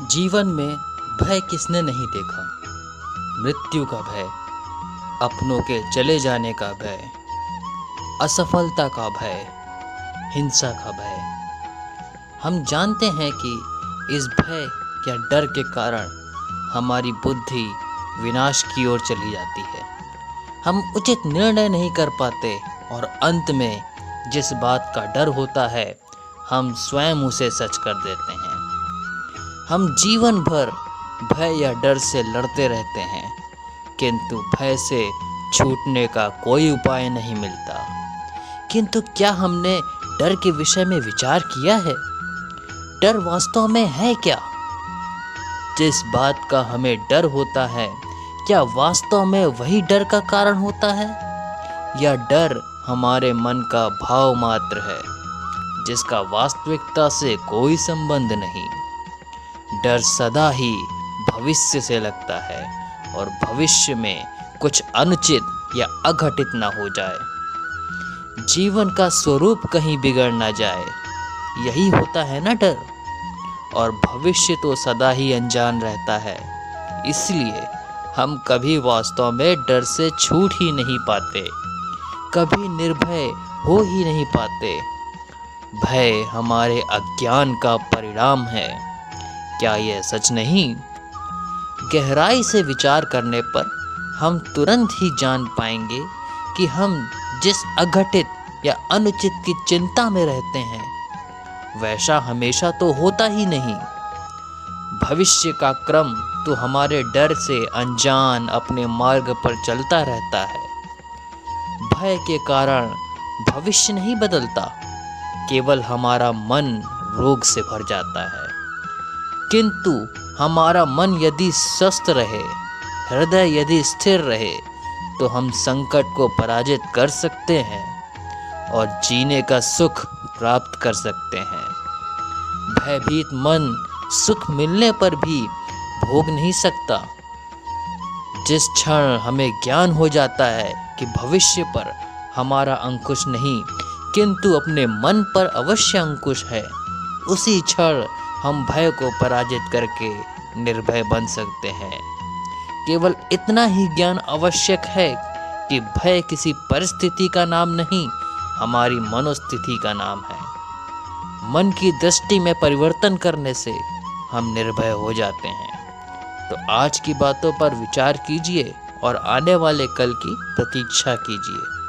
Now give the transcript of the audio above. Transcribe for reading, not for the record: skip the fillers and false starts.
जीवन में भय किसने नहीं देखा। मृत्यु का भय, अपनों के चले जाने का भय, असफलता का भय, हिंसा का भय। हम जानते हैं कि इस भय या डर के कारण हमारी बुद्धि विनाश की ओर चली जाती है। हम उचित निर्णय नहीं कर पाते और अंत में जिस बात का डर होता है हम स्वयं उसे सच कर देते हैं। हम जीवन भर भय या डर से लड़ते रहते हैं, किंतु भय से छूटने का कोई उपाय नहीं मिलता। किंतु क्या हमने डर के विषय में विचार किया है? डर वास्तव में है क्या? जिस बात का हमें डर होता है, क्या वास्तव में वही डर का कारण होता है, या डर हमारे मन का भाव मात्र है जिसका वास्तविकता से कोई संबंध नहीं? डर सदा ही भविष्य से लगता है और भविष्य में कुछ अनुचित या अघटित ना हो जाए, जीवन का स्वरूप कहीं बिगड़ ना जाए, यही होता है ना डर। और भविष्य तो सदा ही अनजान रहता है, इसलिए हम कभी वास्तव में डर से छूट ही नहीं पाते, कभी निर्भय हो ही नहीं पाते। भय हमारे अज्ञान का परिणाम है, क्या यह सच नहीं? गहराई से विचार करने पर हम तुरंत ही जान पाएंगे कि हम जिस अघटित या अनुचित की चिंता में रहते हैं वैसा हमेशा तो होता ही नहीं। भविष्य का क्रम तो हमारे डर से अनजान अपने मार्ग पर चलता रहता है। भय के कारण भविष्य नहीं बदलता, केवल हमारा मन रोग से भर जाता है। किंतु हमारा मन यदि स्वस्थ रहे, हृदय यदि स्थिर रहे, तो हम संकट को पराजित कर सकते हैं और जीने का सुख प्राप्त कर सकते हैं। भयभीत मन सुख मिलने पर भी भोग नहीं सकता। जिस क्षण हमें ज्ञान हो जाता है कि भविष्य पर हमारा अंकुश नहीं किंतु अपने मन पर अवश्य अंकुश है, उसी क्षण हम भय को पराजित करके निर्भय बन सकते हैं। केवल इतना ही ज्ञान आवश्यक है कि भय किसी परिस्थिति का नाम नहीं, हमारी मनोस्थिति का नाम है। मन की दृष्टि में परिवर्तन करने से हम निर्भय हो जाते हैं। तो आज की बातों पर विचार कीजिए और आने वाले कल की प्रतीक्षा कीजिए।